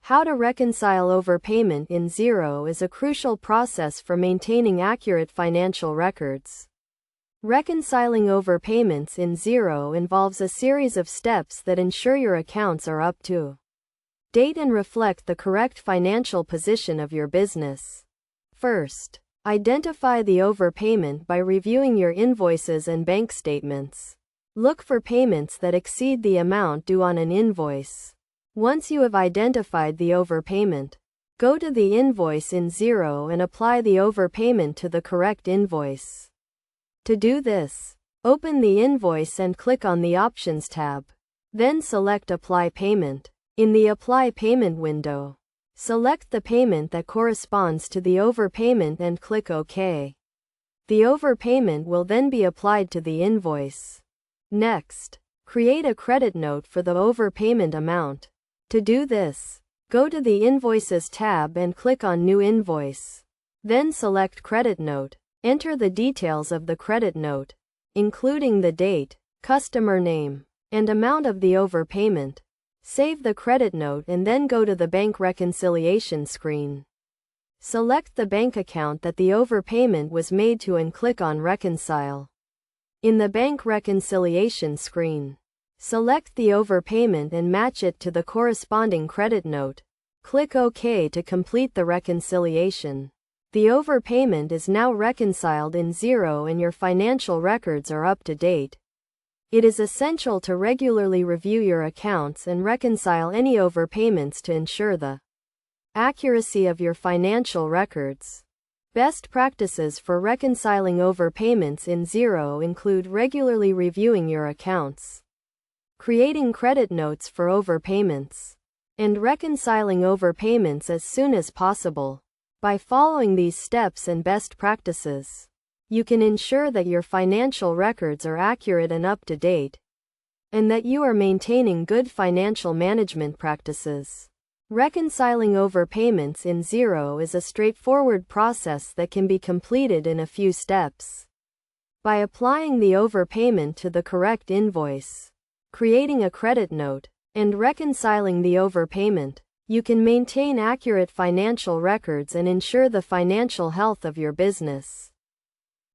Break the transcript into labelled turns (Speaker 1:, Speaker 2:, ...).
Speaker 1: How to reconcile overpayment in Xero is a crucial process for maintaining accurate financial records. Reconciling overpayments in Xero involves a series of steps that ensure your accounts are up to date and reflect the correct financial position of your business. First, identify the overpayment by reviewing your invoices and bank statements. Look for payments that exceed the amount due on an invoice. Once you have identified the overpayment, go to the invoice in Xero and apply the overpayment to the correct invoice. To do this, open the invoice and click on the Options tab. Then select Apply Payment. In the Apply Payment window, select the payment that corresponds to the overpayment and click OK. The overpayment will then be applied to the invoice. Next, create a credit note for the overpayment amount. To do this, go to the Invoices tab and click on New Invoice. Then select Credit Note. Enter the details of the credit note, including the date, customer name, and amount of the overpayment. Save the credit note and then go to the bank reconciliation screen. Select the bank account that the overpayment was made to and click on Reconcile. In the bank reconciliation screen, select the overpayment and match it to the corresponding credit note. Click OK to complete the reconciliation. The overpayment is now reconciled in Xero and your financial records are up to date. It is essential to regularly review your accounts and reconcile any overpayments to ensure the accuracy of your financial records. Best practices for reconciling overpayments in Xero include regularly reviewing your accounts, creating credit notes for overpayments, and reconciling overpayments as soon as possible. By following these steps and best practices, you can ensure that your financial records are accurate and up to date, and that you are maintaining good financial management practices. Reconciling overpayments in Xero is a straightforward process that can be completed in a few steps. By applying the overpayment to the correct invoice, creating a credit note, and reconciling the overpayment, you can maintain accurate financial records and ensure the financial health of your business.